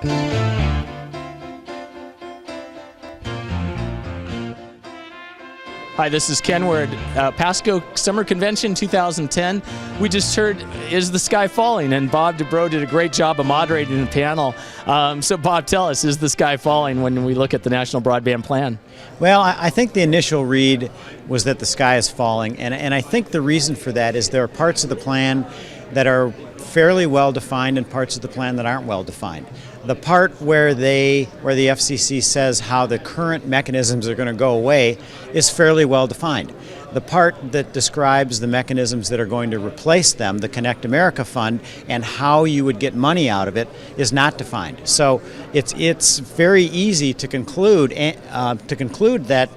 Hi, this is Ken. We're at OPASTCO Summer Convention 2010. We just heard "Is the Sky Falling?" and Bob Debroux did a great job of moderating the panel. So Bob, tell us, is the sky falling when we look at the National Broadband Plan? Well, I think the initial read was that the sky is falling, and I think the reason for that is there are parts of the plan that are fairly well defined and parts of the plan that aren't well defined. The part where the FCC says how the current mechanisms are going to go away is fairly well defined. The part that describes the mechanisms that are going to replace them, the Connect America Fund, and how you would get money out of it is not defined. So it's very easy to conclude that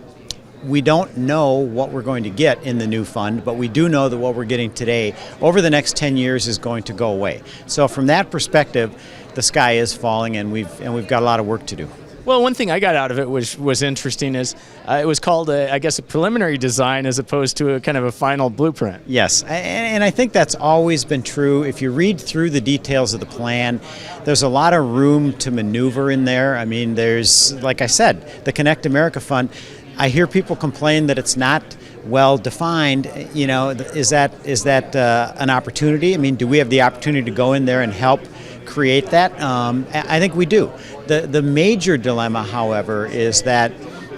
we don't know what we're going to get in the new fund, but we do know that what we're getting today over the next 10 years is going to go away. So from that perspective, the sky is falling, and we've got a lot of work to do. Well, one thing I got out of it was interesting is it was called, I guess, a preliminary design as opposed to a kind of a final blueprint. Yes, and I think that's always been true. If you read through the details of the plan, there's a lot of room to maneuver in there. I mean, there's, like I said, the Connect America Fund, I hear people complain that it's not well defined. You know, is that an opportunity? I mean, do we have the opportunity to go in there and help create that? I think we do. The major dilemma, however, is that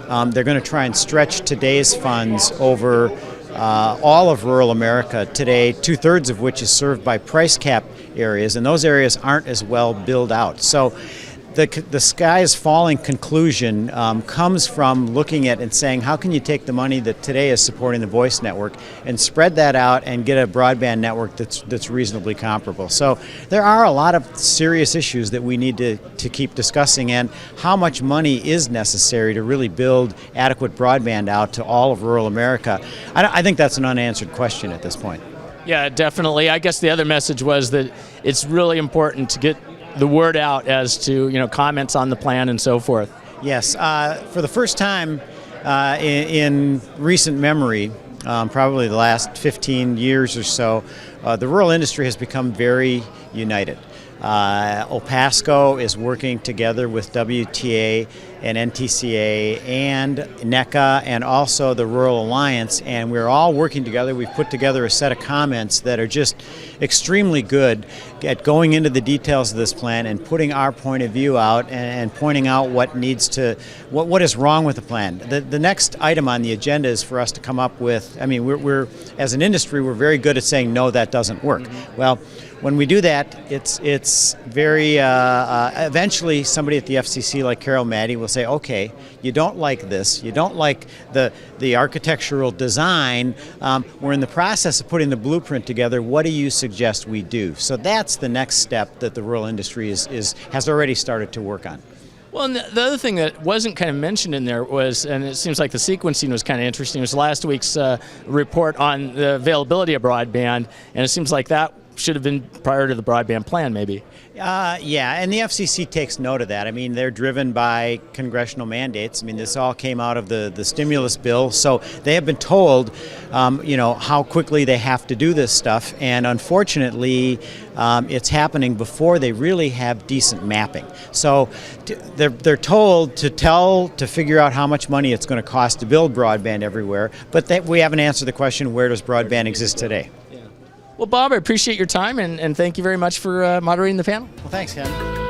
they're going to try and stretch today's funds over all of rural America today, 2/3 of which is served by price cap areas, and those areas aren't as well built out. So the sky is falling conclusion comes from looking at and saying, how can you take the money that today is supporting the voice network and spread that out and get a broadband network that's reasonably comparable. So there are a lot of serious issues that we need to keep discussing, and how much money is necessary to really build adequate broadband out to all of rural America. I think that's an unanswered question at this point. Yeah, definitely. I guess the other message was that it's really important to get the word out as to, you know, comments on the plan and so forth. Yes, for the first time in recent memory, probably the last 15 years or so, the rural industry has become very united. OPASTCO is working together with WTA and NTCA and NECA and also the Rural Alliance, and we're all working together. We've put together a set of comments that are just extremely good at going into the details of this plan and putting our point of view out and pointing out what is wrong with the plan. The next item on the agenda is for us to come up with, I mean, we're as an industry, we're very good at saying, no, that doesn't work. Mm-hmm. Well, when we do that, it's very, eventually somebody at the FCC like Carol Maddy will say, okay, you don't like this, you don't like the architectural design, we're in the process of putting the blueprint together, what do you suggest we do? So that's the next step that the rural industry has already started to work on. Well, and the other thing that wasn't kind of mentioned in there was, and it seems like the sequencing was kind of interesting, was last week's report on the availability of broadband, and it seems like that should have been prior to the broadband plan, maybe. Yeah, and the FCC takes note of that. I mean, they're driven by congressional mandates. I mean, this all came out of the stimulus bill, so they have been told, you know, how quickly they have to do this stuff, and unfortunately, it's happening before they really have decent mapping. So they're told to figure out how much money it's going to cost to build broadband everywhere, but we haven't answered the question, where does broadband exist today? Well, Bob, I appreciate your time, and thank you very much for moderating the panel. Well, thanks, Ken.